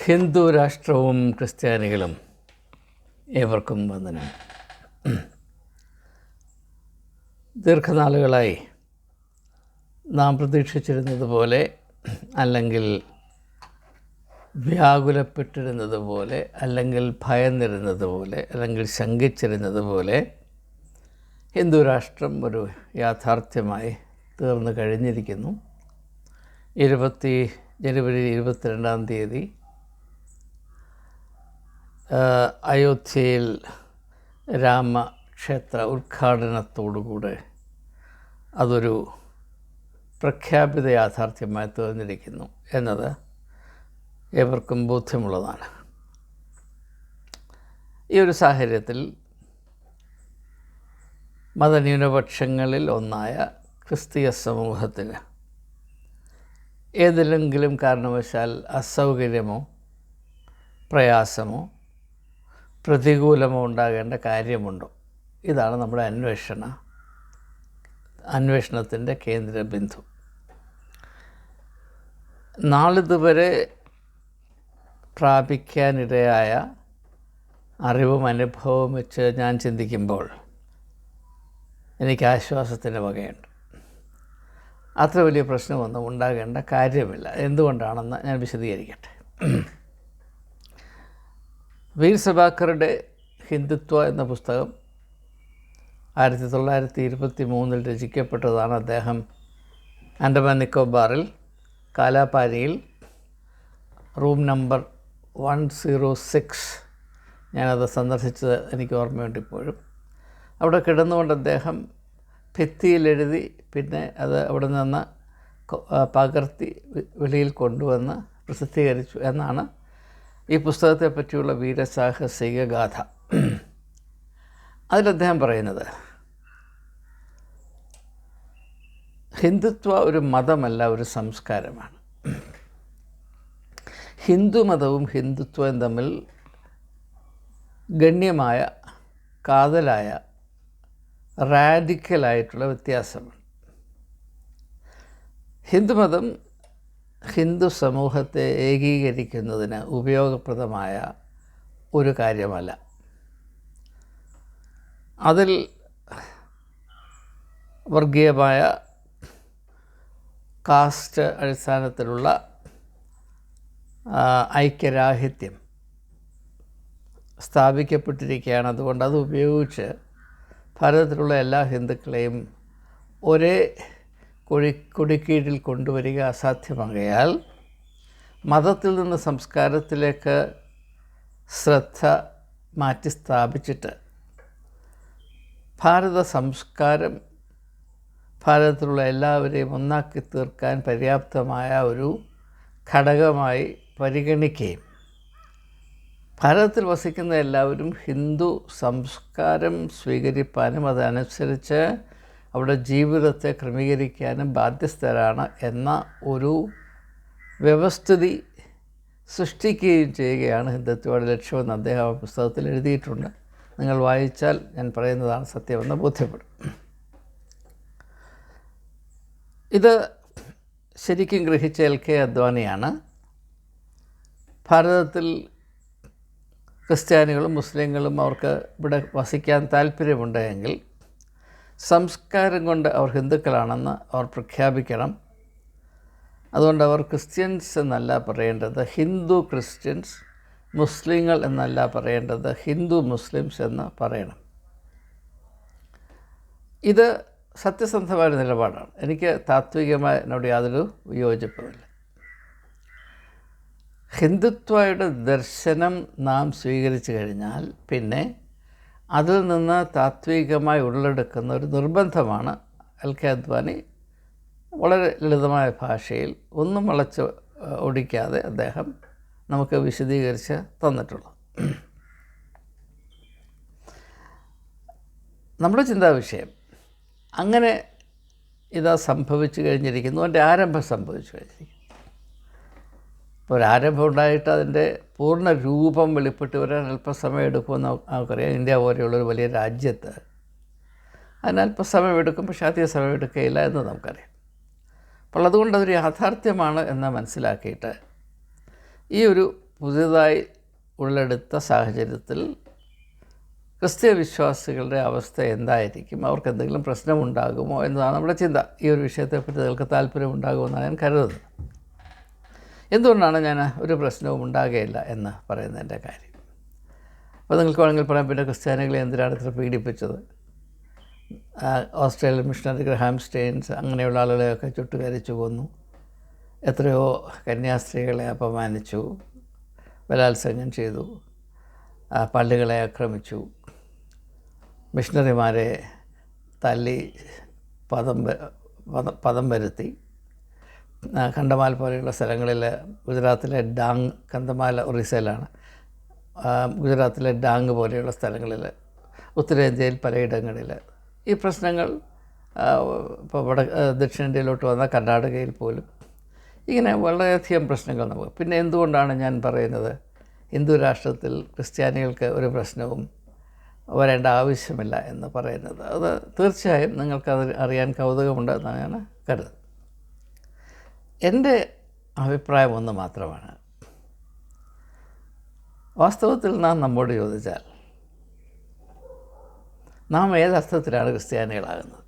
ഹിന്ദു രാഷ്ട്രവും ക്രിസ്ത്യാനികളും ഏവർക്കും വന്ദനം. ദീർഘനാളുകളായി നാം പ്രതീക്ഷിച്ചിരുന്നത് പോലെ, അല്ലെങ്കിൽ വ്യാകുലപ്പെട്ടിരുന്നത് പോലെ, അല്ലെങ്കിൽ ഭയന്നിരുന്നത് പോലെ, അല്ലെങ്കിൽ ശങ്കിച്ചിരുന്നത് പോലെ ഹിന്ദു രാഷ്ട്രം ഒരു യാഥാർത്ഥ്യമായി തീർന്നു കഴിഞ്ഞിരിക്കുന്നു. ജനുവരി 22 അയോധ്യയിൽ രാമക്ഷേത്ര ഉദ്ഘാടനത്തോടുകൂടെ അതൊരു പ്രഖ്യാപിത യാഥാർത്ഥ്യമായി തീർന്നിരിക്കുന്നു എന്നത് ഏവർക്കും ബോധ്യമുള്ളതാണ്. ഈ ഒരു സാഹചര്യത്തിൽ മതന്യൂനപക്ഷങ്ങളിൽ ഒന്നായ ക്രിസ്തീയ സമൂഹത്തിന് ഏതെങ്കിലും കാരണവശാൽ അസൗകര്യമോ പ്രയാസമോ പ്രതികൂലമോ ഉണ്ടാകേണ്ട കാര്യമുണ്ടോ? ഇതാണ് നമ്മുടെ അന്വേഷണത്തിൻ്റെ കേന്ദ്ര ബിന്ദു. നാളിതുവരെ പ്രാപിക്കാനിടയായ അറിവും അനുഭവവും വെച്ച് ഞാൻ ചിന്തിക്കുമ്പോൾ എനിക്ക് ആശ്വാസത്തിന് വകയുണ്ട്. അത്ര വലിയ പ്രശ്നമൊന്നും ഉണ്ടാകേണ്ട കാര്യമില്ല. എന്തുകൊണ്ടാണെന്ന് ഞാൻ വിശദീകരിക്കട്ടെ. വീർ സഭാക്കറുടെ ഹിന്ദുത്വ എന്ന പുസ്തകം 1923 രചിക്കപ്പെട്ടതാണ്. അദ്ദേഹം ആൻഡമാൻ നിക്കോബാറിൽ കാലാപാനിയിൽ റൂം നമ്പർ 106, ഞാനത് സന്ദർശിച്ചത് എനിക്ക് ഓർമ്മയുണ്ട് ഇപ്പോഴും. അവിടെ കിടന്നുകൊണ്ട് അദ്ദേഹം ഭിത്തിയിലെഴുതി, പിന്നെ അത് അവിടെ നിന്ന് പകർത്തി വെളിയിൽ കൊണ്ടുവന്ന് പ്രസിദ്ധീകരിച്ചു എന്നാണ് ഈ പുസ്തകത്തെ പറ്റിയുള്ള വീരസാഹസിക ഗാഥ. അതിലദ്ദേഹം പറയുന്നത്, ഹിന്ദുത്വ ഒരു മതമല്ല, ഒരു സംസ്കാരമാണ്. ഹിന്ദുമതവും ഹിന്ദുത്വവും തമ്മിൽ ഗണ്യമായ, കാതലായ, റാഡിക്കലായിട്ടുള്ള വ്യത്യാസമാണ്. ഹിന്ദുമതം ഹിന്ദു സമൂഹത്തെ ഏകീകരിക്കുന്നതിന് ഉപയോഗപ്രദമായ ഒരു കാര്യമല്ല. അതിൽ വർഗീയമായ, കാസ്റ്റ് അടിസ്ഥാനത്തിലുള്ള ഐക്യരാഹിത്യം സ്ഥാപിക്കപ്പെട്ടിരിക്കുകയാണ്. അതുകൊണ്ട് അത് ഉപയോഗിച്ച് ഭാരതത്തിലുള്ള എല്ലാ ഹിന്ദുക്കളെയും ഒരേ കൊടിക്കീഴിൽ കൊണ്ടുവരിക അസാധ്യമാകയാൽ മതത്തിൽ നിന്ന് സംസ്കാരത്തിലേക്ക് ശ്രദ്ധ മാറ്റി സ്ഥാപിച്ചിട്ട് ഭാരത സംസ്കാരം ഭാരതത്തിലുള്ള എല്ലാവരെയും ഒന്നാക്കി തീർക്കാൻ പര്യാപ്തമായ ഒരു ഘടകമായി പരിഗണിക്കുകയും ഭാരതത്തിൽ വസിക്കുന്ന എല്ലാവരും ഹിന്ദു സംസ്കാരം സ്വീകരിപ്പാനും അതനുസരിച്ച് അവിടെ ജീവിതത്തെ ക്രമീകരിക്കാനും ബാധ്യസ്ഥരാണ് എന്ന ഒരു വ്യവസ്ഥിതി സൃഷ്ടിക്കുകയും ചെയ്യുകയാണ് ഹിന്ദുത്വയുടെ ലക്ഷ്യമെന്ന് അദ്ദേഹം ആ പുസ്തകത്തിൽ എഴുതിയിട്ടുണ്ട്. നിങ്ങൾ വായിച്ചാൽ ഞാൻ പറയുന്നതാണ് സത്യമെന്ന് ബോധ്യപ്പെടും. ഇത് ശരിക്കും ഗ്രഹിച്ച LK അദ്വാനിയാണ് ഭാരതത്തിൽ ക്രിസ്ത്യാനികളും മുസ്ലിങ്ങളും അവർക്ക് ഇവിടെ വസിക്കാൻ താല്പര്യമുണ്ടെങ്കിൽ സംസ്കാരം കൊണ്ട് അവർ ഹിന്ദുക്കളാണെന്ന് അവർ പ്രഖ്യാപിക്കണം. അതുകൊണ്ട് അവർ ക്രിസ്ത്യൻസ് എന്നല്ല പറയേണ്ടത്, ഹിന്ദു ക്രിസ്ത്യൻസ്, മുസ്ലിങ്ങൾ എന്നല്ല പറയേണ്ടത്, ഹിന്ദു മുസ്ലിംസ് എന്ന് പറയണം. ഇത് സത്യസന്ധമായ നിലപാടാണ്. എനിക്ക് താത്വികമായി എന്നോട് യാതൊരു വിയോജിപ്പുമില്ല. ഹിന്ദുത്വയുടെ ദർശനം നാം സ്വീകരിച്ചു കഴിഞ്ഞാൽ പിന്നെ അതിൽ നിന്ന് താത്വികമായി ഉള്ളെടുക്കുന്ന ഒരു നിർബന്ധമാണ് LK അദ്വാനി വളരെ ലളിതമായ ഭാഷയിൽ ഒന്നും വളച്ച് ഒടിക്കാതെ അദ്ദേഹം നമുക്ക് വിശദീകരിച്ച് തന്നിട്ടുള്ളത്. നമ്മുടെ ചിന്താവിഷയം അങ്ങനെ ഇതാ സംഭവിച്ചു കഴിഞ്ഞിരിക്കുന്നു. അതിൻ്റെ ആരംഭം സംഭവിച്ചു കഴിഞ്ഞിരിക്കുന്നു. ഇപ്പോൾ ഒരാരംഭം ഉണ്ടായിട്ട് അതിൻ്റെ പൂർണ്ണ രൂപം വെളിപ്പെട്ട് വരാൻ അല്പസമയം എടുക്കുമെന്ന് നമുക്കറിയാം. ഇന്ത്യ പോലെയുള്ളൊരു വലിയ രാജ്യത്ത് അതിന് അല്പസമയം എടുക്കും, പക്ഷേ അധിക സമയം എടുക്കുകയില്ല എന്ന് നമുക്കറിയാം. അപ്പോൾ അതുകൊണ്ട് അതൊരു യാഥാർത്ഥ്യമാണ് എന്ന് മനസ്സിലാക്കിയിട്ട് ഈ ഒരു പുതിയതായി ഉള്ളെടുത്ത സാഹചര്യത്തിൽ ക്രിസ്തീയ വിശ്വാസികളുടെ അവസ്ഥ എന്തായിരിക്കും, അവർക്ക് എന്തെങ്കിലും പ്രശ്നമുണ്ടാകുമോ എന്നതാണ് നമ്മുടെ ചിന്ത. ഈ ഒരു വിഷയത്തെപ്പറ്റി നിങ്ങൾക്ക് താല്പര്യമുണ്ടാകുമെന്നാണ് ഞാൻ കരുതുന്നത്. എന്തുകൊണ്ടാണ് ഞാൻ ഒരു പ്രശ്നവും ഉണ്ടാകുകയില്ല എന്ന് പറയുന്നതിൻ്റെ കാര്യം? അപ്പോൾ നിങ്ങൾക്ക് വേണമെങ്കിൽ പറയാം, പിന്നെ ക്രിസ്ത്യാനികളെ എന്തിനാണ് ഇത്ര പീഡിപ്പിച്ചത്? ഓസ്ട്രേലിയൻ മിഷണറി ഗ്രഹാം സ്റ്റെയിൻസ് അങ്ങനെയുള്ള ആളുകളെയൊക്കെ ചുട്ടുകരിച്ചു കൊന്നു, എത്രയോ കന്യാസ്ത്രീകളെ അപമാനിച്ചു, ബലാത്സംഗം ചെയ്തു, പള്ളികളെ ആക്രമിച്ചു, മിഷണറിമാരെ തല്ലി പദം വരുത്തി. കന്തമാൽ പോലെയുള്ള സ്ഥലങ്ങളിൽ, ഗുജറാത്തിലെ ഡാങ്, കന്തമാൽ ഒറീസയിലാണ്, ഗുജറാത്തിലെ ഡാങ് പോലെയുള്ള സ്ഥലങ്ങളിൽ, ഉത്തരേന്ത്യയിൽ പലയിടങ്ങളിൽ ഈ പ്രശ്നങ്ങൾ, ഇപ്പോൾ ദക്ഷിണേന്ത്യയിലോട്ട് വന്ന കർണാടകയിൽ പോലും ഇങ്ങനെ വളരെയധികം പ്രശ്നങ്ങൾ നമുക്ക്. പിന്നെ എന്തുകൊണ്ടാണ് ഞാൻ പറയുന്നത് ഹിന്ദു രാഷ്ട്രത്തിൽ ക്രിസ്ത്യാനികൾക്ക് ഒരു പ്രശ്നവും വരേണ്ട ആവശ്യമില്ല എന്ന് പറയുന്നത്? അത് തീർച്ചയായും നിങ്ങൾക്കത് അറിയാൻ കൗതുകമുണ്ട് എന്നാണ് ഞാൻ കരുതുന്നത്. എൻ്റെ അഭിപ്രായം ഒന്ന് മാത്രമാണ്. വാസ്തവത്തിൽ നാം നമ്മോട് ചോദിച്ചാൽ നാം ഏതർത്ഥത്തിലാണ് ക്രിസ്ത്യാനികളാകുന്നത്?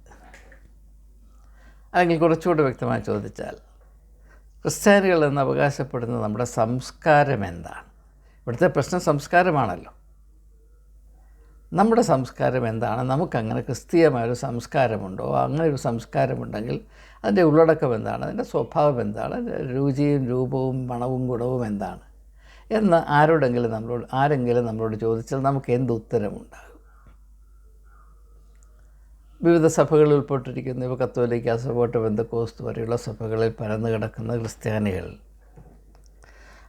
അല്ലെങ്കിൽ കുറച്ചുകൂടി വ്യക്തമായി ചോദിച്ചാൽ, ക്രിസ്ത്യാനികൾ എന്ന് അവകാശപ്പെടുന്ന നമ്മുടെ സംസ്കാരം എന്താണ്? ഇവിടുത്തെ പ്രശ്നം സംസ്കാരമാണല്ലോ. നമ്മുടെ സംസ്കാരം എന്താണ്? നമുക്കങ്ങനെ ക്രിസ്തീയമായൊരു സംസ്കാരമുണ്ടോ? അങ്ങനെ ഒരു സംസ്കാരമുണ്ടെങ്കിൽ അതിൻ്റെ ഉള്ളടക്കം എന്താണ്? അതിൻ്റെ സ്വഭാവം എന്താണ്? രുചിയും രൂപവും മണവും ഗുണവും എന്താണ് എന്ന് ആരെങ്കിലും നമ്മളോട് ചോദിച്ചാൽ നമുക്ക് എന്ത് ഉത്തരമുണ്ടാകും? വിവിധ സഭകളിൽ ഉൾപ്പെട്ടിരിക്കുന്ന ഇപ്പോൾ കത്തോലിക്ക, സഭോട്ട്, പെന്തക്കോസ്ത് വരെയുള്ള സഭകളിൽ പരന്നു കിടക്കുന്ന ക്രിസ്ത്യാനികൾ,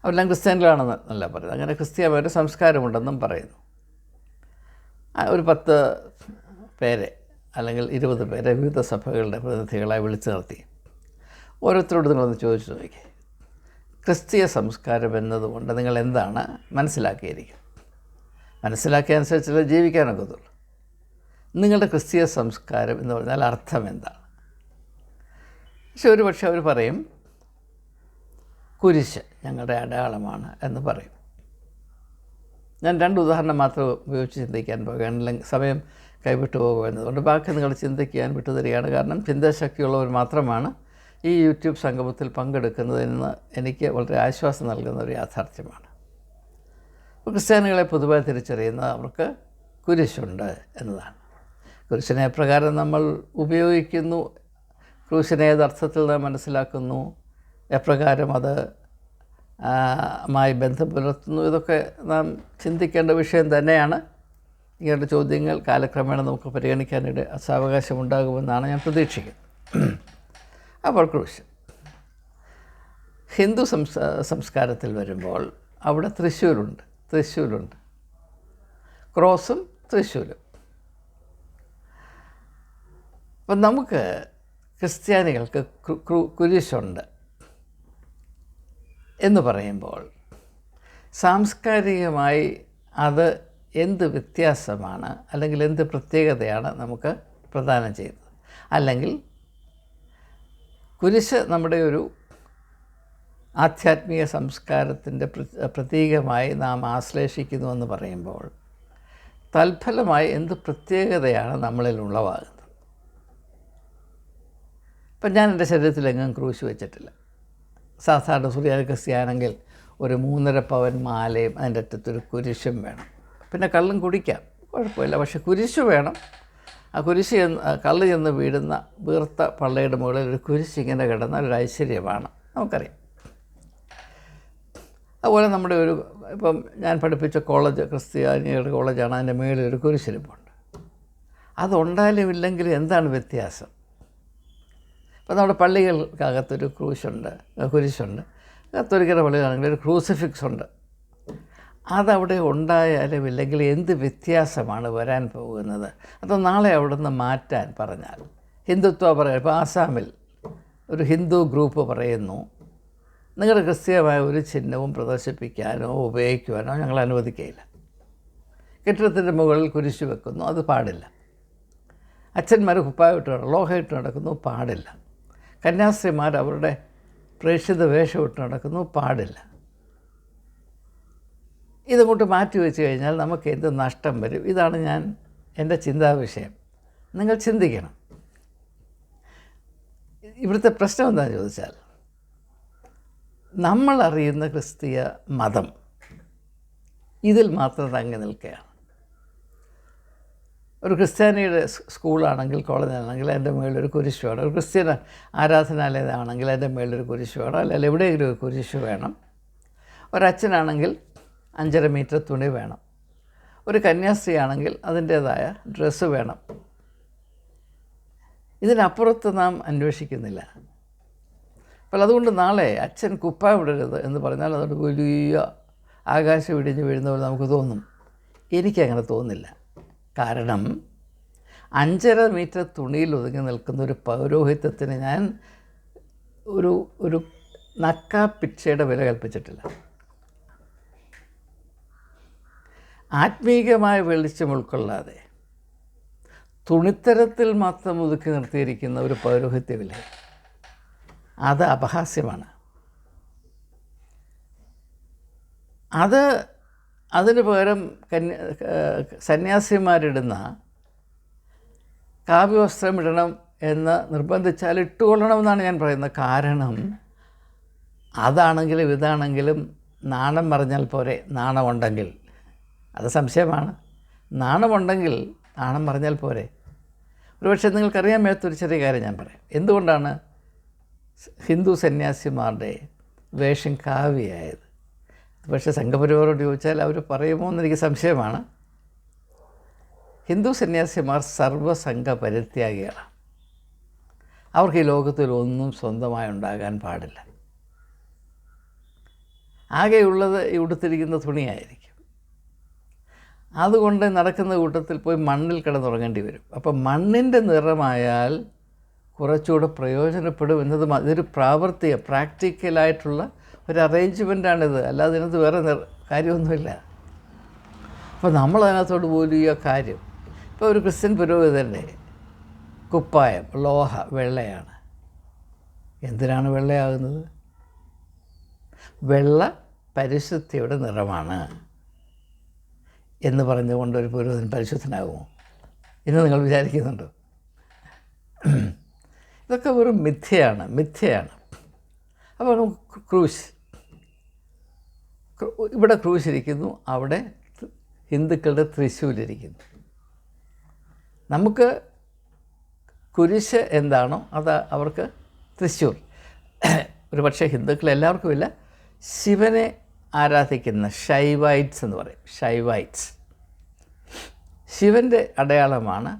അവരെല്ലാം ക്രിസ്ത്യാനികളാണെന്നല്ല പറയുന്നത്. അങ്ങനെ ക്രിസ്തീയമായൊരു സംസ്കാരമുണ്ടെന്നും പറയുന്നു. ഒരു 10 പേരെ അല്ലെങ്കിൽ 20 പേരെ വിവിധ സഭകളുടെ പ്രതിനിധികളായി വിളിച്ചു നിർത്തി ഓരോരുത്തരോട് നിങ്ങളൊന്ന് ചോദിച്ചു നോക്കി, ക്രിസ്തീയ സംസ്കാരം എന്നതുകൊണ്ട് നിങ്ങൾ എന്താണ് മനസ്സിലാക്കിയിരിക്കും? മനസ്സിലാക്കിയ അനുസരിച്ചല്ലേ ജീവിക്കാനൊക്കത്തുള്ളൂ. നിങ്ങളുടെ ക്രിസ്തീയ സംസ്കാരം എന്ന് പറഞ്ഞാൽ അർത്ഥം എന്താണ്? പക്ഷെ ഒരു പക്ഷേ അവർ പറയും, കുരിശ് ഞങ്ങളുടെ അടയാളമാണ് എന്ന് പറയും. ഞാൻ 2 ഉദാഹരണം മാത്രം ഉപയോഗിച്ച് ചിന്തിക്കാൻ പോകുകയാണ്, അല്ലെങ്കിൽ സമയം കൈവിട്ടു പോകുമെന്നതുകൊണ്ട് ബാക്കി നിങ്ങൾ ചിന്തിക്കാൻ വിട്ടുതരികയാണ്. കാരണം ചിന്താശക്തിയുള്ളവർ മാത്രമാണ് ഈ യൂട്യൂബ് സംഗമത്തിൽ പങ്കെടുക്കുന്നതെന്ന് എനിക്ക് വളരെ ആശ്വാസം നൽകുന്ന ഒരു യാഥാർത്ഥ്യമാണ്. അപ്പോൾ ക്രിസ്ത്യാനികളെ പൊതുവായി തിരിച്ചറിയുന്നത് അവർക്ക് കുരിശുണ്ട് എന്നതാണ്. കുരിശിനെ എപ്രകാരം നമ്മൾ ഉപയോഗിക്കുന്നു, ക്രൂശിനെ ഏതർത്ഥത്തിൽ നാം മനസ്സിലാക്കുന്നു, എപ്രകാരം അത് മായി ബന്ധം പുലർത്തുന്നു, ഇതൊക്കെ നാം ചിന്തിക്കേണ്ട വിഷയം തന്നെയാണ്. ഇങ്ങനെയുള്ള ചോദ്യങ്ങൾ കാലക്രമേണ നമുക്ക് പരിഗണിക്കാനായിട്ട് സാവകാശമുണ്ടാകുമെന്നാണ് ഞാൻ പ്രതീക്ഷിക്കുന്നത്. അപ്പോൾ ക്രൂശ് ഹിന്ദു സംസ്കാരത്തിൽ വരുമ്പോൾ അവിടെ തൃശ്ശൂരുണ്ട്, ക്രോസും തൃശ്ശൂരും. അപ്പം നമുക്ക് ക്രിസ്ത്യാനികൾക്ക് കുരിശുണ്ട് എന്ന് പറയുമ്പോൾ സാംസ്കാരികമായി അത് എന്ത് വ്യത്യാസമാണ് അല്ലെങ്കിൽ എന്ത് പ്രത്യേകതയാണ് നമുക്ക് പ്രദാനം ചെയ്യുന്നത്? അല്ലെങ്കിൽ കുരിശ് നമ്മുടെ ഒരു ആധ്യാത്മിക സംസ്കാരത്തിൻ്റെ പ്രതീകമായി നാം ആശ്ലേഷിക്കുന്നുവെന്ന് പറയുമ്പോൾ തൽഫലമായി എന്ത് പ്രത്യേകതയാണ് നമ്മളിൽ ഉളവാകുന്നത്? ഇപ്പം ഞാൻ എൻ്റെ ശരീരത്തിലെങ്ങും ക്രൂശ് വെച്ചിട്ടില്ല. സാധാരണ സുറിയാനി ക്രിസ്ത്യാനെങ്കിൽ ഒരു 3.5 പവൻ മാലയും അതിൻ്റെ അറ്റത്തൊരു കുരിശും വേണം. പിന്നെ കള്ളും കുടിക്കാം, കുഴപ്പമില്ല, പക്ഷെ കുരിശ് വേണം. ആ കുരിശ് കള്ള് ചെന്ന് വീടുന്ന വീർത്ത പള്ളയുടെ മുകളിൽ ഒരു കുരിശ് ഇങ്ങനെ കിടന്ന ഒരു ഐശ്വര്യമാണ്, നമുക്കറിയാം. അതുപോലെ നമ്മുടെ ഇപ്പം ഞാൻ പഠിപ്പിച്ച കോളേജ് ക്രിസ്ത്യാനികളുടെ കോളേജാണ്, അതിൻ്റെ മുകളിൽ ഒരു കുരിശിരിപ്പുണ്ട്. അതുണ്ടായാലും ഇല്ലെങ്കിലും എന്താണ് വ്യത്യാസം? ഇപ്പം നമ്മുടെ പള്ളികൾക്കകത്തൊരു കുരിശുണ്ട്. കത്തോലിക്കരുടെ പള്ളികളാണെങ്കിൽ ഒരു ക്രൂസിഫിക്സ് ഉണ്ട്. അതവിടെ ഉണ്ടായാലും ഇല്ലെങ്കിൽ എന്ത് വ്യത്യാസമാണ് വരാൻ പോകുന്നത്? അത് നാളെ അവിടെ നിന്ന് മാറ്റാൻ പറഞ്ഞാൽ ഹിന്ദുത്വ പറയാം. ഇപ്പോൾ ആസാമിൽ ഒരു ഹിന്ദു ഗ്രൂപ്പ് പറയുന്നു, നിങ്ങളുടെ ക്രിസ്തീയമായ ഒരു ചിഹ്നവും പ്രദർശിപ്പിക്കാനോ ഉപയോഗിക്കുവാനോ ഞങ്ങൾ അനുവദിക്കുകയില്ല. കെട്ടിടത്തിൻ്റെ മുകളിൽ കുരിശ് വെക്കുന്നു, അത് പാടില്ല. അച്ഛന്മാർ കുപ്പായിട്ട് ലോഹയിട്ട് നടക്കുന്നു, പാടില്ല. കന്യാസ്ത്രീമാർ അവരുടെ പ്രേക്ഷിത വേഷമിട്ട് നടക്കുന്നു, പാടില്ല. ഇതങ്ങോട്ട് മാറ്റി വെച്ച് കഴിഞ്ഞാൽ നമുക്ക് എന്ത് നഷ്ടം വരും? ഇതാണ് എൻ്റെ ചിന്താവിഷയം. നിങ്ങൾ ചിന്തിക്കണം. ഇവിടുത്തെ പ്രശ്നം എന്താണെന്ന് ചോദിച്ചാൽ, നമ്മളറിയുന്ന ക്രിസ്തീയ മതം ഇതിൽ മാത്രം തങ്ങി നിൽക്കുകയാണ്. ഒരു ക്രിസ്ത്യാനിയുടെ സ്കൂളാണെങ്കിൽ, കോളേജാണെങ്കിൽ അതിൻ്റെ മുകളിലൊരു കുരിശ് വേണം. ഒരു ക്രിസ്ത്യൻ ആരാധനാലയമാണെങ്കിൽ അതിൻ്റെ മുകളിലൊരു കുരിശ് വേണം, അല്ലെങ്കിൽ എവിടെയെങ്കിലും ഒരു കുരിശ് വേണം. ഒരച്ഛനാണെങ്കിൽ 5.5 മീറ്റർ തുണി വേണം. ഒരു കന്യാസ്ത്രീ ആണെങ്കിൽ അതിൻ്റേതായ ഡ്രസ്സ് വേണം. ഇതിനപ്പുറത്ത് നാം അന്വേഷിക്കുന്നില്ല. അപ്പോൾ അതുകൊണ്ട് നാളെ അച്ഛൻ കുപ്പായം ഇടരുത് എന്ന് പറഞ്ഞാൽ അതുകൊണ്ട് വലിയ ആകാശം ഇടിഞ്ഞ് വീഴുന്ന പോലെ നമുക്ക് തോന്നും. എനിക്കങ്ങനെ തോന്നുന്നില്ല. കാരണം 5.5 മീറ്റർ തുണിയിൽ ഒതുങ്ങി നിൽക്കുന്ന ഒരു പൗരോഹിത്യത്തിന് ഞാൻ ഒരു നക്കാപ്പിച്ചയുടെ വില കൽപ്പിച്ചിട്ടില്ല. ആത്മീകമായ വെളിച്ചം ഉൾക്കൊള്ളാതെ തുണിത്തരത്തിൽ മാത്രം ഒതുക്കി നിർത്തിയിരിക്കുന്ന ഒരു പൗരോഹിത്യമില്ല. അത് അപഹാസ്യമാണ്. അതിന് പകരം സന്യാസിമാരിടുന്ന കാവ്യവസ്ത്രം ഇടണം എന്ന് നിർബന്ധിച്ചാൽ ഇട്ടുകൊള്ളണമെന്നാണ് ഞാൻ പറയുന്നത്. കാരണം അതാണെങ്കിലും ഇതാണെങ്കിലും നാണം പറഞ്ഞാൽ പോരെ. നാണമുണ്ടെങ്കിൽ, അത് സംശയമാണ്. നാണമുണ്ടെങ്കിൽ നാണം പറഞ്ഞാൽ പോരെ. ഒരുപക്ഷെ നിങ്ങൾക്കറിയാൻ മേത്തൊരു ചെറിയ കാര്യം ഞാൻ പറയാം. എന്തുകൊണ്ടാണ് ഹിന്ദു സന്യാസിമാരുടെ വേഷം കാവ്യയായത്? പക്ഷേ സംഘപരിവാരോട് ചോദിച്ചാൽ അവർ പറയുമോ എന്നെനിക്ക് സംശയമാണ്. ഹിന്ദു സന്യാസിമാർ സർവ്വസംഘ പരിത്യാഗികളാണ്. അവർക്ക് ഈ ലോകത്തിൽ ഒന്നും സ്വന്തമായി ഉണ്ടാകാൻ പാടില്ല. ആകെയുള്ളത് ഈ ഉടുത്തിരിക്കുന്ന തുണിയായിരിക്കും. അതുകൊണ്ട് നടക്കുന്ന കൂട്ടത്തിൽ പോയി മണ്ണിൽ കിടന്നുറങ്ങേണ്ടി വരും. അപ്പം മണ്ണിൻ്റെ നിറമായാൽ കുറച്ചുകൂടെ പ്രയോജനപ്പെടും എന്നത് ഇതൊരു പ്രാക്ടിക്കലായിട്ടുള്ള ഒരു അറേഞ്ച്മെൻറ്റാണിത്. അല്ലാതെ ഇതിനകത്ത് വേറെ കാര്യമൊന്നുമില്ല. അപ്പോൾ നമ്മളതിനകത്തോട് വലിയ കാര്യം. ഇപ്പോൾ ഒരു ക്രിസ്ത്യൻ പുരോഹിതൻ്റെ കുപ്പായം വെള്ളയാണ്. എന്തിനാണ് വെള്ളയാകുന്നത്? വെള്ള പരിശുദ്ധിയുടെ നിറമാണ് എന്ന് പറഞ്ഞുകൊണ്ട് ഒരു പുരോഹിതൻ പരിശുദ്ധനാകുമോ എന്ന് നിങ്ങൾ വിചാരിക്കുന്നുണ്ടോ? ഇതൊക്കെ വെറും മിഥ്യയാണ്. അപ്പോൾ ഇവിടെ ക്രൂശ് ഇരിക്കുന്നു, അവിടെ ഹിന്ദുക്കളുടെ തൃശ്ശൂലിരിക്കുന്നു. നമുക്ക് കുരിശ് എന്താണോ അത് അവർക്ക് തൃശ്ശൂർ. ഒരു പക്ഷേ ഹിന്ദുക്കൾ എല്ലാവർക്കുമില്ല. ശിവനെ ആരാധിക്കുന്ന ഷൈവൈറ്റ്സ് എന്ന് പറയും. ഷൈവൈറ്റ്സ് ശിവൻ്റെ അടയാളമാണ്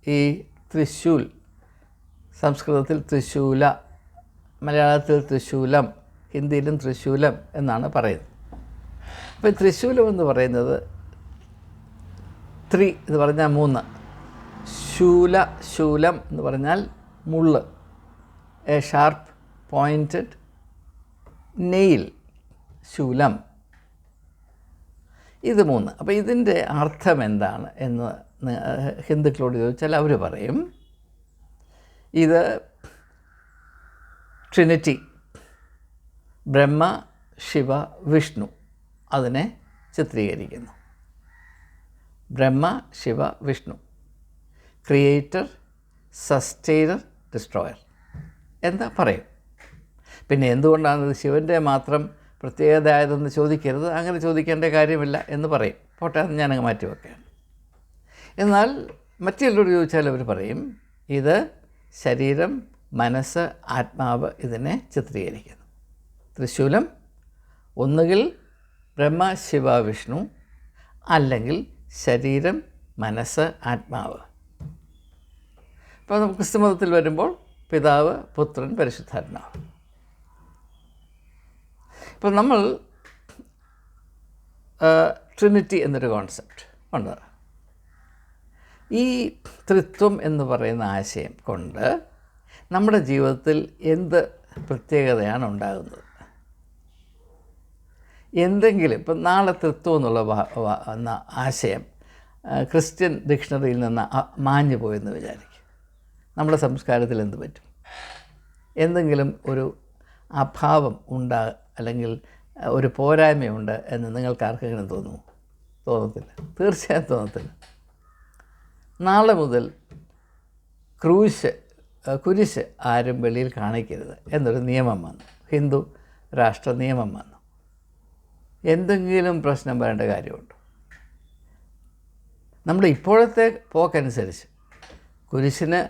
ഈ തൃശ്ശൂൽ. സംസ്കൃതത്തിൽ തൃശ്ശൂല, മലയാളത്തിൽ തൃശ്ശൂലം, ഹിന്ദിയിലും തൃശ്ശൂലം എന്നാണ് പറയുന്നത്. അപ്പോൾ തൃശ്ശൂലം എന്ന് പറയുന്നത് എന്ന് പറഞ്ഞാൽ 3, ശൂലം എന്ന് പറഞ്ഞാൽ മുള്ള്, എ ഷാർപ്പ് പോയിൻറ്റഡ് നെയിൽ, ശൂലം. ഇത് 3. അപ്പോൾ ഇതിൻ്റെ അർത്ഥം എന്താണ് എന്ന് ഹിന്ദുക്കളോട് ചോദിച്ചാൽ അവർ പറയും ഇത് ട്രിനിറ്റി, ബ്രഹ്മ, ശിവ, വിഷ്ണു അതിനെ ചിത്രീകരിക്കുന്നു. ബ്രഹ്മ, ശിവ, വിഷ്ണു, ക്രിയേറ്റർ, സസ്റ്റെയിനർ, ഡിസ്ട്രോയർ എന്താ പറയും. പിന്നെ എന്തുകൊണ്ടാണ് ശിവൻ്റെ മാത്രം പ്രത്യേകത ആയതെന്ന് ചോദിക്കരുത്, അങ്ങനെ ചോദിക്കേണ്ട കാര്യമില്ല എന്ന് പറയും. പോട്ടെ, അത് ഞാനങ്ങ് മാറ്റി വെക്കുകയാണ്. എന്നാൽ മറ്റുള്ളവർ ചോദിച്ചാൽ അവർ പറയും ഇത് ശരീരം, മനസ്സ്, ആത്മാവ് ഇതിനെ ചിത്രീകരിക്കുന്നു. തൃശ്ശൂലം ഒന്നുകിൽ ബ്രഹ്മ, ശിവ, വിഷ്ണു, അല്ലെങ്കിൽ ശരീരം, മനസ്സ്, ആത്മാവ്. ഇപ്പോൾ നമുക്ക് ക്രിസ്തുമതത്തിൽ വരുമ്പോൾ പിതാവ്, പുത്രൻ, പരിശുദ്ധാത്മാവ്. ഇപ്പോൾ നമ്മൾ ട്രിനിറ്റി എന്നൊരു കോൺസെപ്റ്റ് ഉണ്ട്. ഈ ത്രിത്വം എന്ന് പറയുന്ന ആശയം കൊണ്ട് നമ്മുടെ ജീവിതത്തിൽ എന്ത് പ്രത്യേകതയാണ് ഉണ്ടാകുന്നത്? എന്തെങ്കിലും ഇപ്പം നാളെ ത്രിത്വം എന്നുള്ള ആശയം ക്രിസ്ത്യൻ ഡിക്ഷണറിയിൽ നിന്ന് മാഞ്ഞു പോയെന്ന് വിചാരിക്കും. നമ്മുടെ സംസ്കാരത്തിൽ എന്ത് പറ്റും? എന്തെങ്കിലും ഒരു അഭാവം അല്ലെങ്കിൽ ഒരു പോരായ്മയുണ്ട് എന്ന് നിങ്ങൾക്ക് ആർക്കെങ്കിലും തോന്നുമോ? തോന്നത്തില്ല, തീർച്ചയായും തോന്നത്തില്ല. നാളെ മുതൽ കുരിശ് ആരും വെളിയിൽ കാണിക്കരുത് എന്നൊരു നിയമം വന്നു, ഹിന്ദു രാഷ്ട്ര നിയമം വന്നു. എന്തെങ്കിലും പ്രശ്നം വരേണ്ട കാര്യമുണ്ടോ? നമ്മുടെ ഇപ്പോഴത്തെ പോക്കനുസരിച്ച് കുരിശിന്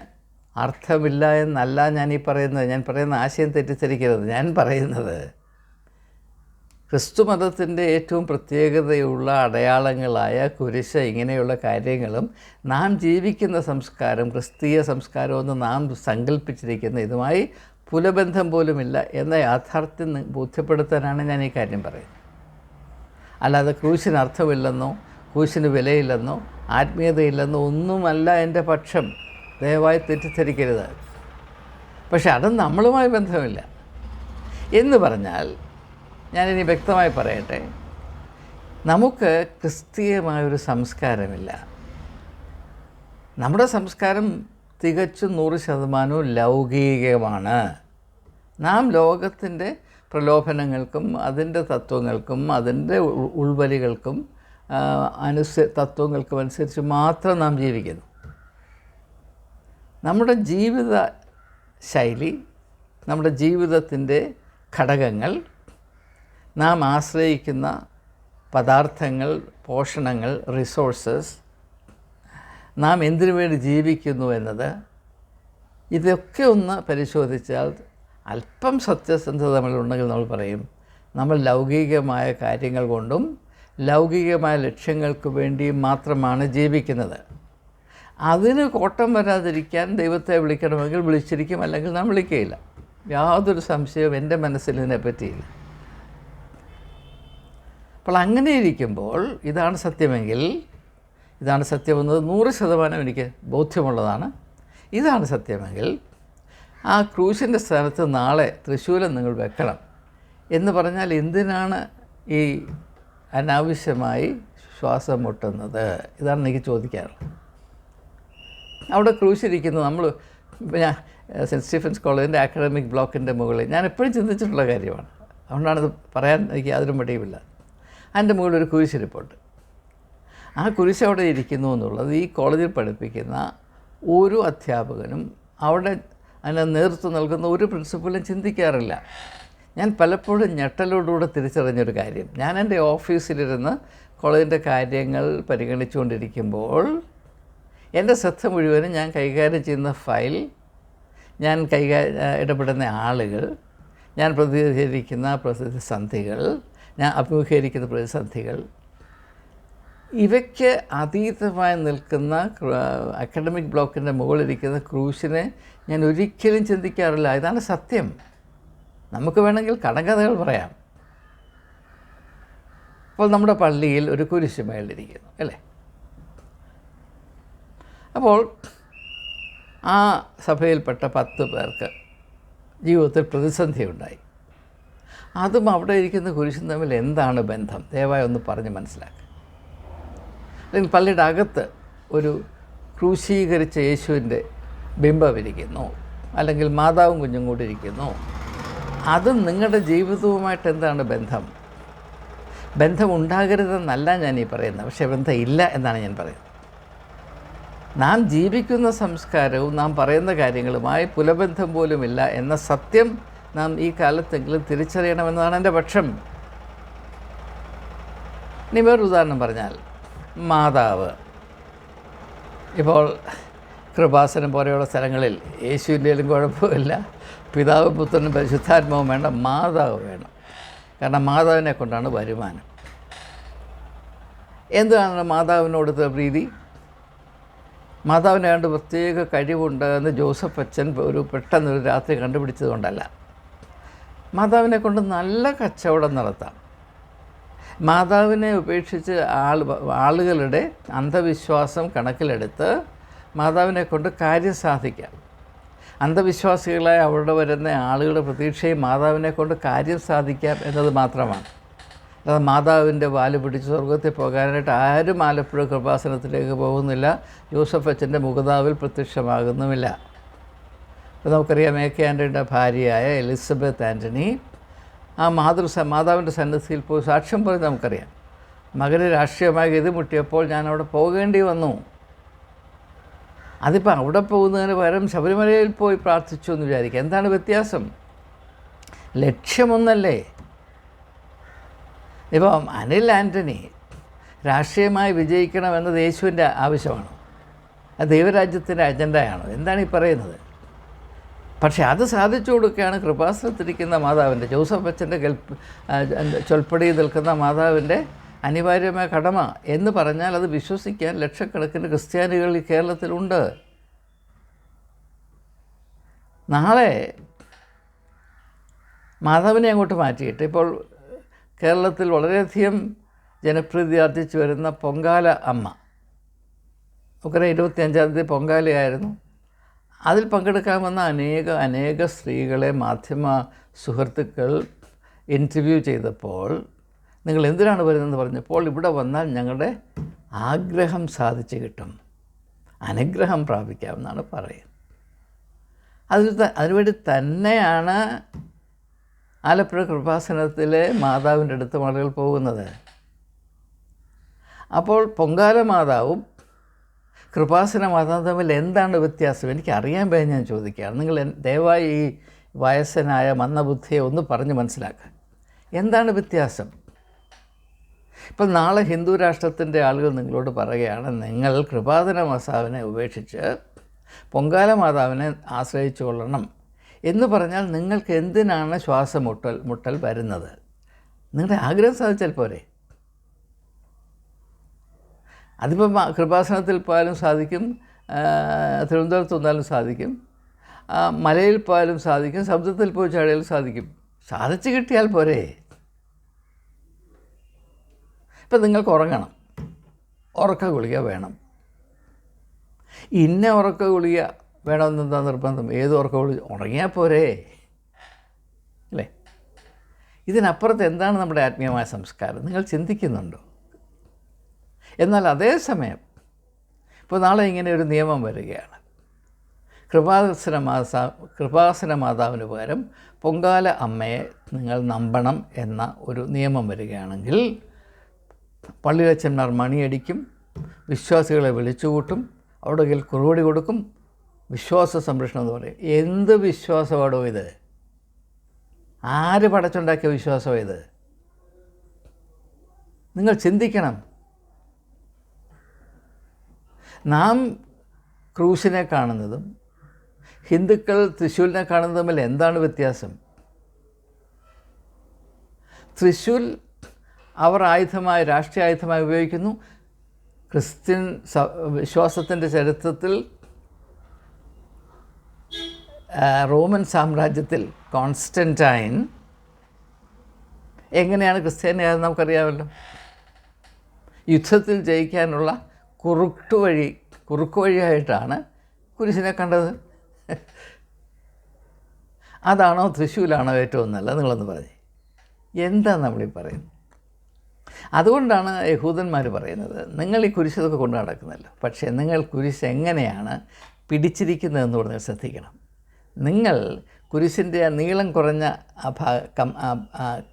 അർത്ഥമില്ല എന്നല്ല ഞാൻ പറയുന്ന ആശയം തെറ്റിദ്ധരിക്കരുത്. ഞാൻ പറയുന്നത് ക്രിസ്തു മതത്തിൻ്റെ ഏറ്റവും പ്രത്യേകതയുള്ള അടയാളങ്ങളായ കുരിശ് ഇങ്ങനെയുള്ള കാര്യങ്ങളും നാം ജീവിക്കുന്ന സംസ്കാരം, ക്രിസ്തീയ സംസ്കാരമെന്ന് നാം സങ്കല്പിച്ചിരിക്കുന്ന ഇതുമായി പുലബന്ധം പോലുമില്ല എന്ന യാഥാർത്ഥ്യം ബോധ്യപ്പെടുത്താനാണ് ഞാൻ ഈ കാര്യം പറയുന്നത്. അല്ലാതെ ക്രൂശിന് അർത്ഥമില്ലെന്നോ ക്രൂശിന് വിലയില്ലെന്നോ ആത്മീയതയില്ലെന്നോ ഒന്നുമല്ല എൻ്റെ പക്ഷം. ദയവായി തെറ്റിദ്ധരിക്കരുത്. പക്ഷെ അതും നമ്മളുമായി ബന്ധമില്ല എന്ന് പറഞ്ഞാൽ ഞാനിനി വ്യക്തമായി പറയട്ടെ, നമുക്ക് ക്രിസ്തീയമായൊരു സംസ്കാരമില്ല. നമ്മുടെ സംസ്കാരം തികച്ചും 100% ലൗകികമാണ്. നാം ലോകത്തിൻ്റെ പ്രലോഭനങ്ങൾക്കും അതിൻ്റെ തത്വങ്ങൾക്കും അതിൻ്റെ ഉൾവലികൾക്കും തത്വങ്ങൾക്കും അനുസരിച്ച് മാത്രം നാം ജീവിക്കുന്നു. നമ്മുടെ ജീവിത ശൈലി, നമ്മുടെ ജീവിതത്തിൻ്റെ ഘടകങ്ങൾ, നാം ആശ്രയിക്കുന്ന പദാർത്ഥങ്ങൾ, പോഷണങ്ങൾ, റിസോഴ്സസ്, നാം എന്തിനു വേണ്ടി ജീവിക്കുന്നു എന്നത്, ഇതൊക്കെ ഒന്ന് പരിശോധിച്ചാൽ അല്പം സത്യസന്ധത നമ്മളുണ്ടെങ്കിൽ നമ്മൾ പറയും നമ്മൾ ലൗകികമായ കാര്യങ്ങൾ കൊണ്ടും ലൗകികമായ ലക്ഷ്യങ്ങൾക്ക് വേണ്ടിയും മാത്രമാണ് ജീവിക്കുന്നത്. അതിന് കോട്ടം വരാതിരിക്കാൻ ദൈവത്തെ വിളിക്കണമെങ്കിൽ വിളിച്ചിരിക്കും, അല്ലെങ്കിൽ നാം വിളിക്കുകയില്ല. യാതൊരു സംശയവും എൻ്റെ മനസ്സിൽ ഇതിനെപ്പറ്റിയില്ല. അപ്പോൾ അങ്ങനെ ഇരിക്കുമ്പോൾ ഇതാണ് സത്യമെങ്കിൽ, ഇതാണ് സത്യമെന്നത് 100% എനിക്ക് ബോധ്യമുള്ളതാണ്. ഇതാണ് സത്യമെങ്കിൽ ആ ക്രൂശിൻ്റെ സ്ഥാനത്ത് നാളെ തൃശ്ശൂലം നിങ്ങൾ വെക്കണം എന്ന് പറഞ്ഞാൽ എന്തിനാണ് ഈ അനാവശ്യമായി ശ്വാസം മുട്ടുന്നത്? ഇതാണ് എനിക്ക് ചോദിക്കാറുള്ളത്. അവിടെ ക്രൂശിരിക്കുന്നു. ഞാൻ സെൻറ്റ് സ്റ്റീഫൻസ് കോളേജിൻ്റെ അക്കാഡമിക് ബ്ലോക്കിൻ്റെ മുകളിൽ ഞാൻ എപ്പോഴും ചിന്തിച്ചിട്ടുള്ള കാര്യമാണ്. അതുകൊണ്ടാണിത് പറയാൻ എനിക്ക് യാതൊരു മടിയുമില്ല. അതിൻ്റെ മുകളിൽ ഒരു കുരിശിരിപ്പുണ്ട്. ആ കുരിശ് അവിടെ ഇരിക്കുന്നു എന്നുള്ളത് ഈ കോളേജിൽ പഠിപ്പിക്കുന്ന ഒരു അധ്യാപകനും അവിടെ അതിന് നേതൃത്വം നൽകുന്ന ഒരു പ്രിൻസിപ്പലും ചിന്തിക്കാറില്ല. ഞാൻ പലപ്പോഴും ഞെട്ടലോടുകൂടെ തിരിച്ചറിഞ്ഞൊരു കാര്യം, ഞാൻ എൻ്റെ ഓഫീസിലിരുന്ന് കോളേജിൻ്റെ കാര്യങ്ങൾ പരിഗണിച്ചുകൊണ്ടിരിക്കുമ്പോൾ എൻ്റെ ശ്രദ്ധ മുഴുവനും ഞാൻ കൈകാര്യം ചെയ്യുന്ന ഫയൽ, ഞാൻ ഇടപെടുന്ന ആളുകൾ, ഞാൻ പ്രതിനിധീകരിക്കുന്ന പ്രതിസന്ധികൾ, ഞാൻ അഭിമുഖീകരിക്കുന്ന പ്രതിസന്ധികൾ, ഇവയ്ക്ക് അതീതമായി നിൽക്കുന്ന അക്കാഡമിക് ബ്ലോക്കിൻ്റെ മുകളിലിരിക്കുന്ന ക്രൂശിനെ ഞാൻ ഒരിക്കലും ചിന്തിക്കാറില്ല. ഇതാണ് സത്യം. നമുക്ക് വേണമെങ്കിൽ കടങ്കഥകൾ പറയാം. അപ്പോൾ നമ്മുടെ പള്ളിയിൽ ഒരു കുരിശ് മേളിലിരിക്കുന്നു അല്ലേ? അപ്പോൾ ആ സഭയിൽപ്പെട്ട 10 പേർക്ക് ജീവിതത്തിൽ പ്രതിസന്ധി ഉണ്ടായി. അതും അവിടെ ഇരിക്കുന്ന കുരിശും തമ്മിൽ എന്താണ് ബന്ധം? ദയവായി ഒന്ന് പറഞ്ഞ് മനസ്സിലാക്കുക. അല്ലെങ്കിൽ പള്ളിയുടെ അകത്ത് ഒരു ക്രൂശീകരിച്ച യേശുവിൻ്റെ ബിംബം ഇരിക്കുന്നു, അല്ലെങ്കിൽ മാതാവും കുഞ്ഞും കൂടി ഇരിക്കുന്നു. അതും നിങ്ങളുടെ ജീവിതവുമായിട്ട് എന്താണ് ബന്ധം? ബന്ധം ഉണ്ടാകരുതെന്നല്ല ഞാൻ ഈ പറയുന്നത്, പക്ഷേ ബന്ധം ഇല്ല എന്നാണ് ഞാൻ പറയുന്നത്. നാം ജീവിക്കുന്ന സംസ്കാരവും നാം പറയുന്ന കാര്യങ്ങളുമായി പുലബന്ധം പോലുമില്ല എന്ന സത്യം നാം ഈ കാലത്തെങ്കിലും തിരിച്ചറിയണമെന്നതാണ് എൻ്റെ പക്ഷം. ഇനി വേറൊരു ഉദാഹരണം പറഞ്ഞാൽ, മാതാവ് ഇപ്പോൾ കൃപാസനം പോലെയുള്ള സ്ഥലങ്ങളിൽ യേശുവിൻ്റെയിലും കുഴപ്പമില്ല, പിതാവും പുത്രനും പരിശുദ്ധാത്മാവും വേണ്ട, മാതാവ് വേണം. കാരണം മാതാവിനെ കൊണ്ടാണ് വരുമാനം. എന്താണ് മാതാവിനോടുത്ത പ്രീതി? മാതാവിനെ കണ്ട് പ്രത്യേക കഴിവുണ്ട് എന്ന് ജോസഫ് അച്ഛൻ പെട്ടെന്നൊരു രാത്രി കണ്ടുപിടിച്ചത് കൊണ്ടല്ല. മാതാവിനെ കൊണ്ട് നല്ല കച്ചവടം നടത്താം. മാതാവിനെ ഉപേക്ഷിച്ച് ആളുകളുടെ അന്ധവിശ്വാസം കണക്കിലെടുത്ത് മാതാവിനെ കൊണ്ട് കാര്യം സാധിക്കാം. അന്ധവിശ്വാസികളായി അവിടെ വരുന്ന ആളുകളുടെ പ്രതീക്ഷയും മാതാവിനെ കൊണ്ട് കാര്യം സാധിക്കാം എന്നത് മാത്രമാണ്. അല്ലാതെ മാതാവിൻ്റെ വാല് പിടിച്ച് സ്വർഗത്തിൽ പോകാനായിട്ട് ആരും ആലപ്പുഴ കൃപാസനത്തിലേക്ക് പോകുന്നില്ല, ജോസഫ് അച്ഛൻ്റെ മുഖതാവിൽ പ്രത്യക്ഷമാകുന്നുമില്ല. ഇപ്പോൾ നമുക്കറിയാം, എ കെ ആൻ്റണിയുടെ ഭാര്യയായ എലിസബത്ത് ആൻ്റണി ആ മാതാവിൻ്റെ സന്നിധിയിൽ പോയി സാക്ഷ്യം പറയുന്നത് നമുക്കറിയാം. മകന് രാഷ്ട്രീയമായി ഗതിമുട്ടിയപ്പോൾ ഞാൻ അവിടെ പോകേണ്ടി വന്നു. അതിപ്പോൾ അവിടെ പോകുന്നതിന് പകരം ശബരിമലയിൽ പോയി പ്രാർത്ഥിച്ചു എന്ന് വിചാരിക്കുക. എന്താണ് വ്യത്യാസം? ലക്ഷ്യമൊന്നല്ലേ? ഇപ്പം അനിൽ ആൻ്റണി രാഷ്ട്രീയമായി വിജയിക്കണമെന്നത് യേശുവിൻ്റെ ആവശ്യമാണ്. അത് ദൈവരാജ്യത്തിൻ്റെ അജണ്ടയാണ്. എന്താണ് ഈ പറയുന്നത്? പക്ഷേ അത് സാധിച്ചു കൊടുക്കുകയാണ് കൃപാസനത്തിരിക്കുന്ന മാതാവിൻ്റെ, ജോസഫ് അച്ഛൻ്റെ ചൊൽപ്പടിയിൽ നിൽക്കുന്ന മാതാവിൻ്റെ അനിവാര്യമായ കടമ എന്ന് പറഞ്ഞാൽ അത് വിശ്വസിക്കാൻ ലക്ഷക്കണക്കിന് ക്രിസ്ത്യാനികൾ ഈ കേരളത്തിലുണ്ട്. നാളെ മാതാവിനെ അങ്ങോട്ട് മാറ്റിയിട്ട് ഇപ്പോൾ കേരളത്തിൽ വളരെയധികം ജനപ്രീതി ആർജിച്ചു വരുന്ന പൊങ്കാല അമ്മ, നമുക്കറിയാം 25-ാം തീയതി പൊങ്കാലയായിരുന്നു. അതിൽ പങ്കെടുക്കാൻ വന്ന അനേക സ്ത്രീകളെ മാധ്യമ സുഹൃത്തുക്കൾ ഇൻ്റർവ്യൂ ചെയ്തപ്പോൾ നിങ്ങൾ എന്തിനാണ് വരുന്നതെന്ന് പറഞ്ഞപ്പോൾ ഇവിടെ വന്നാൽ ഞങ്ങളുടെ ആഗ്രഹം സാധിച്ചു കിട്ടും, അനുഗ്രഹം പ്രാപിക്കാമെന്നാണ് പറയുന്നത്. അതിനുവേണ്ടി തന്നെയാണ് ആലപ്പുഴ കൃപാസനത്തിലെ മാതാവിൻ്റെ അടുത്ത് ആളുകൾ പോകുന്നത്. അപ്പോൾ പൊങ്കാല മാതാവും കൃപാസന മാതാവും തമ്മിൽ എന്താണ് വ്യത്യാസം? എനിക്ക് അറിയാൻ പോയാൽ ഞാൻ ചോദിക്കുകയാണ്. നിങ്ങൾ ദയവായി ഈ വയസ്സനായ മന്ദബുദ്ധിയെ ഒന്ന് പറഞ്ഞ് മനസ്സിലാക്കുക. എന്താണ് വ്യത്യാസം? ഇപ്പം നാളെ ഹിന്ദു രാഷ്ട്രത്തിൻ്റെ ആളുകൾ നിങ്ങളോട് പറയുകയാണ്, നിങ്ങൾ കൃപാസന മാതാവിനെ ഉപേക്ഷിച്ച് പൊങ്കാല മാതാവിനെ ആശ്രയിച്ചു കൊള്ളണം എന്ന് പറഞ്ഞാൽ നിങ്ങൾക്ക് എന്തിനാണ് ശ്വാസമുട്ടൽ വരുന്നത്? നിങ്ങളുടെ ആഗ്രഹം സാധിച്ചാൽ പോരെ? അതിപ്പം കൃപാസനത്തിൽ പോയാലും സാധിക്കും, തിരുവനന്തപുരത്ത് വന്നാലും സാധിക്കും, മലയിൽ പോയാലും സാധിക്കും, സമുദ്രത്തിൽ പോയി ചാടിയാലും സാധിക്കും. സാധിച്ചു കിട്ടിയാൽ പോരെ? ഇപ്പം നിങ്ങൾക്ക് ഉറങ്ങണം, ഉറക്ക ഗുളിക വേണം. ഇന്ന ഉറക്ക ഗുളിക വേണമെന്നെന്താ നിർബന്ധം? ഏത് ഉറക്ക ഗുളിക? ഉറങ്ങിയാൽ പോരെ അല്ലേ? ഇതിനപ്പുറത്ത് എന്താണ് നമ്മുടെ ആത്മീയമായ സംസ്കാരം? നിങ്ങൾ ചിന്തിക്കുന്നുണ്ടോ? എന്നാൽ അതേസമയം ഇപ്പോൾ നാളെ ഇങ്ങനെ ഒരു നിയമം വരികയാണ്. കൃപാസന മാതാവിന് പകരം പൊങ്കാല അമ്മയെ നിങ്ങൾ നമ്പണം എന്ന ഒരു നിയമം വരികയാണെങ്കിൽ പള്ളിയച്ചന്മാർ മണിയടിക്കും, വിശ്വാസികളെ വിളിച്ചുകൂട്ടും, അവിടെ കുറുവടി കൊടുക്കും, വിശ്വാസ സംരക്ഷണം എന്ന് പറയും. എന്ത് വിശ്വാസമാണോ ഇത്? ആര് പടച്ചുണ്ടാക്കിയ വിശ്വാസമോ ഇത്? നിങ്ങൾ ചിന്തിക്കണം. നാം ക്രൂശിനെ കാണുന്നതും ഹിന്ദുക്കൾ തൃശ്ശൂലിനെ കാണുന്നതും തമ്മിൽ എന്താണ് വ്യത്യാസം? തൃശ്ശൂൽ അവർ രാഷ്ട്രീയ ആയുധമായി ഉപയോഗിക്കുന്നു. ക്രിസ്ത്യൻ വിശ്വാസത്തിൻ്റെ ചരിത്രത്തിൽ റോമൻ സാമ്രാജ്യത്തിൽ കോൺസ്റ്റൻറ്റൈൻ എങ്ങനെയാണ് ക്രിസ്ത്യാനിയായത് നമുക്കറിയാമല്ലോ. യുദ്ധത്തിൽ ജയിക്കാനുള്ള കുറുക്ക് വഴിയായിട്ടാണ് കുരിശിനെ കണ്ടത്. അതാണോ തൃശ്ശൂലാണോ ഏറ്റവും നല്ലത്? നിങ്ങളൊന്ന് പറഞ്ഞേ. എന്താ നമ്മളീ പറയുന്നത്? അതുകൊണ്ടാണ് യഹൂദന്മാർ പറയുന്നത്, നിങ്ങൾ ഈ കുരിശതൊക്കെ കൊണ്ട് നടക്കുന്നല്ലോ, പക്ഷേ നിങ്ങൾ കുരിശ് എങ്ങനെയാണ് പിടിച്ചിരിക്കുന്നതെന്ന് പറഞ്ഞാൽ ശ്രദ്ധിക്കണം. നിങ്ങൾ കുരിശിൻ്റെ ആ നീളം കുറഞ്ഞ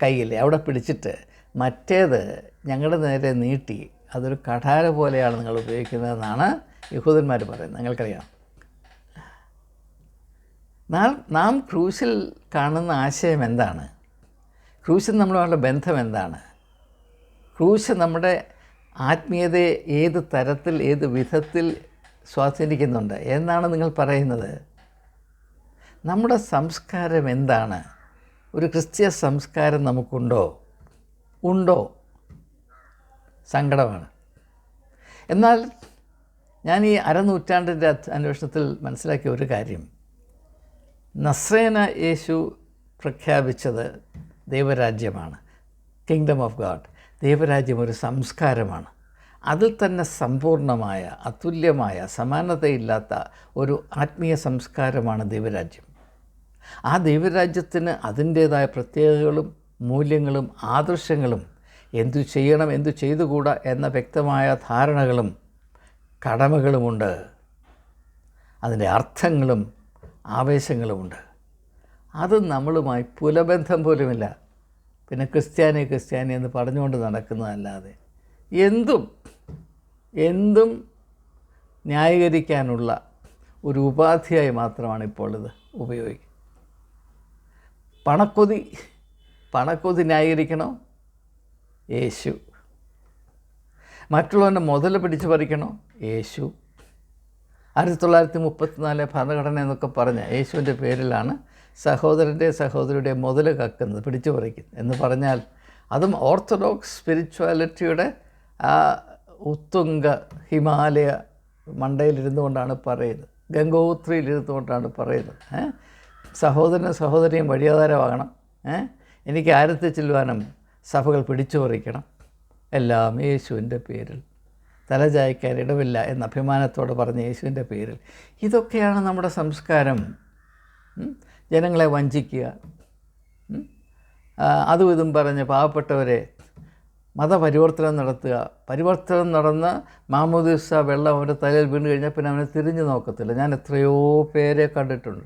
കയ്യിലെ അവിടെ പിടിച്ചിട്ട് മറ്റേത് ഞങ്ങളുടെ നേരെ നീട്ടി അതൊരു കഠാര പോലെയാണ് നിങ്ങൾ ഉപയോഗിക്കുന്നതെന്നാണ് യഹൂദന്മാർ പറയുന്നത്. നിങ്ങൾക്കറിയാം. നാം ക്രൂശിൽ കാണുന്ന ആശയം എന്താണ്? ക്രൂശിൽ നമ്മളുള്ള ബന്ധം എന്താണ്? ക്രൂശ് നമ്മുടെ ആത്മീയതയെ ഏത് തരത്തിൽ ഏത് വിധത്തിൽ സ്വാധീനിക്കുന്നുണ്ട് എന്നാണ് നിങ്ങൾ പറയുന്നത്? നമ്മുടെ സംസ്കാരം എന്താണ്? ഒരു ക്രിസ്തീയ സംസ്കാരം നമുക്കുണ്ടോ? ഉണ്ടോ? സങ്കടമാണ്. എന്നാൽ ഞാൻ ഈ അരനൂറ്റാണ്ടിൻ്റെ അന്വേഷണത്തിൽ മനസ്സിലാക്കിയ ഒരു കാര്യം, നസ്രേന യേശു പ്രഖ്യാപിച്ചത് ദൈവരാജ്യമാണ്, കിങ്ഡം ഓഫ് ഗാഡ്. ദൈവരാജ്യം ഒരു സംസ്കാരമാണ്. അതിൽ തന്നെ സമ്പൂർണമായ, അതുല്യമായ, സമാനതയില്ലാത്ത ഒരു ആത്മീയ സംസ്കാരമാണ് ദൈവരാജ്യം. ആ ദൈവരാജ്യത്തിന് അതിൻ്റേതായ പ്രത്യേകതകളും മൂല്യങ്ങളും ആദർശങ്ങളും, എന്തു ചെയ്യണം എന്തു ചെയ്തുകൂടാ എന്ന വ്യക്തമായ ധാരണകളും കടമകളുമുണ്ട്. അതിൻ്റെ അർത്ഥങ്ങളും ആവേശങ്ങളുമുണ്ട്. അത് നമ്മളുമായി പുലബന്ധം പോലുമില്ല. പിന്നെ ക്രിസ്ത്യാനി എന്ന് പറഞ്ഞുകൊണ്ട് നടക്കുന്നതല്ലാതെ എന്തും ന്യായീകരിക്കാനുള്ള ഒരു ഉപാധിയായി മാത്രമാണ് ഇപ്പോൾ ഇത് ഉപയോഗിക്കുന്നത്. പണക്കൊതി ന്യായീകരിക്കണോ? യേശു. മറ്റുള്ളവൻ്റെ മുതൽ പിടിച്ചു പറിക്കണോ? യേശു. 1934 ഭരണഘടന എന്നൊക്കെ പറഞ്ഞ യേശുവിൻ്റെ പേരിലാണ് സഹോദരിയുടെ മുതൽ കക്കുന്നത്, പിടിച്ചു പറിക്കുന്നത് എന്ന് പറഞ്ഞാൽ അതും ഓർത്തഡോക്സ് സ്പിരിച്വാലിറ്റിയുടെ ആ ഉത്തുംഗ ഹിമാലയ മണ്ടയിലിരുന്നു കൊണ്ടാണ് പറയുന്നത്, ഗംഗോത്രിയിലിരുന്നു കൊണ്ടാണ് പറയുന്നത്. സഹോദരിയും വഴിയാധാരമാകണം, എനിക്ക് ആരത്തി ചെല്ലുവാനും സഭകൾ പിടിച്ചു പറിക്കണം, എല്ലാം യേശുവിൻ്റെ പേരിൽ, തലചായ്ക്കാൻ ഇടവില്ല എന്ന അഭിമാനത്തോടെ പറഞ്ഞ യേശുവിൻ്റെ പേരിൽ. ഇതൊക്കെയാണ് നമ്മുടെ സംസ്കാരം. ജനങ്ങളെ വഞ്ചിക്കുക, അതും ഇതും പറഞ്ഞ് പാവപ്പെട്ടവരെ മതപരിവർത്തനം നടത്തുക. പരിവർത്തനം നടന്ന് മാമോദീസ വെള്ളം അവൻ്റെ തലയിൽ വീണ് കഴിഞ്ഞാൽ പിന്നെ അവനെ തിരിഞ്ഞു നോക്കത്തില്ല. ഞാൻ എത്രയോ പേരെ കണ്ടിട്ടുണ്ട്.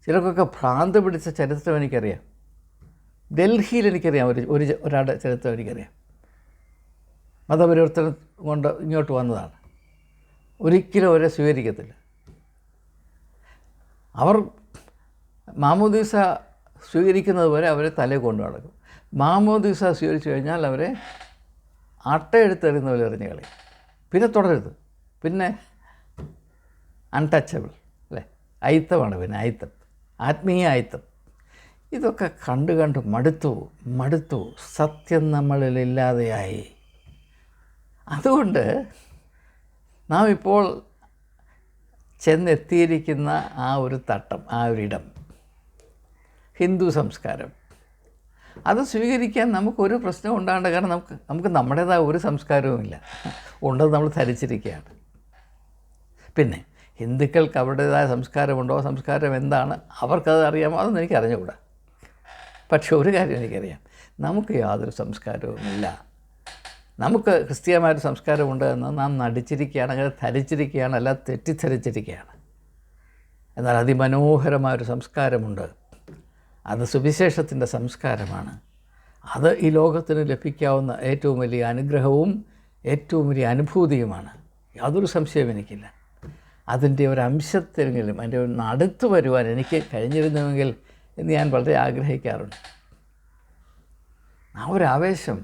ചിലർക്കൊക്കെ ഭ്രാന്ത് പിടിച്ച ചരിത്രം എനിക്കറിയാം. ഡൽഹിയിൽ എനിക്കറിയാം ഒരാളുടെ ചരിത്രം എനിക്കറിയാം. മതപരിവർത്തനം കൊണ്ട് ഇങ്ങോട്ട് വന്നതാണ്. ഒരിക്കലും അവരെ സ്വീകരിക്കത്തില്ല. അവർ മാമോദീസ സ്വീകരിക്കുന്നത് വരെ അവരെ തലയിൽ കൊണ്ടു നടക്കും. മാമോദീസ സ്വീകരിച്ചു കഴിഞ്ഞാൽ അവരെ അട്ടയെടുത്തെറിയുന്ന പോലെ എറിഞ്ഞ് കളയും. പിന്നെ തുടരുത്, പിന്നെ അൺടച്ചബിൾ അല്ലേ, അയിത്തമാണ്. പിന്നെ അയിത്തം, ആത്മീയ അയിത്തം. ഇതൊക്കെ കണ്ട് മടുത്തു. സത്യം നമ്മളിലില്ലാതെയായി. അതുകൊണ്ട് നാം ഇപ്പോൾ ചെന്നെത്തിയിരിക്കുന്ന ആ ഒരു തട്ടം, ആ ഒരിടം, ഹിന്ദു സംസ്കാരം, അത് സ്വീകരിക്കാൻ നമുക്കൊരു പ്രശ്നവും ഉണ്ടാകേണ്ട. കാരണം നമുക്ക് നമ്മുടേതായ ഒരു സംസ്കാരവുമില്ല, ഉണ്ടെന്ന് നമ്മൾ ധരിച്ചിരിക്കുകയാണ്. പിന്നെ ഹിന്ദുക്കൾക്ക് അവരുടേതായ സംസ്കാരമുണ്ടോ, സംസ്കാരം എന്താണ്, അവർക്കത് അറിയാമോ, അതൊന്നും എനിക്ക് അറിഞ്ഞുകൂടാ. പക്ഷേ ഒരു കാര്യം എനിക്കറിയാം, നമുക്ക് യാതൊരു സംസ്കാരവുമില്ല. നമുക്ക് ക്രിസ്തീയമായൊരു സംസ്കാരമുണ്ട് എന്ന് നാം നടിച്ചിരിക്കുകയാണ്, അങ്ങനെ ധരിച്ചിരിക്കുകയാണ്, അല്ല തെറ്റിദ്ധരിച്ചിരിക്കുകയാണ്. എന്നാൽ അതിമനോഹരമായൊരു സംസ്കാരമുണ്ട്. അത് സുവിശേഷത്തിൻ്റെ സംസ്കാരമാണ്. അത് ഈ ലോകത്തിന് ലഭിക്കാവുന്ന ഏറ്റവും വലിയ അനുഗ്രഹവും ഏറ്റവും വലിയ അനുഭൂതിയുമാണ്. യാതൊരു സംശയവും എനിക്കില്ല. അതിൻ്റെ ഒരു അംശത്തെങ്കിലും അതിൻ്റെ ഒന്ന് അടുത്ത് വരുവാൻ എനിക്ക് കഴിഞ്ഞിരുന്നുവെങ്കിൽ എന്ന് ഞാൻ വളരെ ആഗ്രഹിക്കാറുണ്ട്. ആ ഒരാവേശം,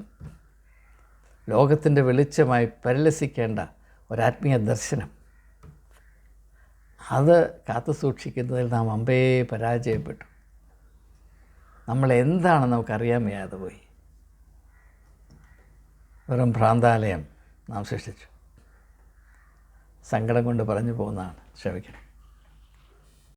ലോകത്തിൻ്റെ വെളിച്ചമായി പരിലസിക്കേണ്ട ഒരാത്മീയ ദർശനം, അത് കാത്തു സൂക്ഷിക്കുന്നതിൽ നാം അമ്പേ പരാജയപ്പെട്ടു. നമ്മളെന്താണ് നമുക്കറിയാൻ വയ്യാതെ പോയി. വെറും ഭ്രാന്താലയം നാം സൃഷ്ടിച്ചു. സങ്കടം കൊണ്ട് പറഞ്ഞു പോകുന്നതാണ്, ക്ഷമിക്കണം.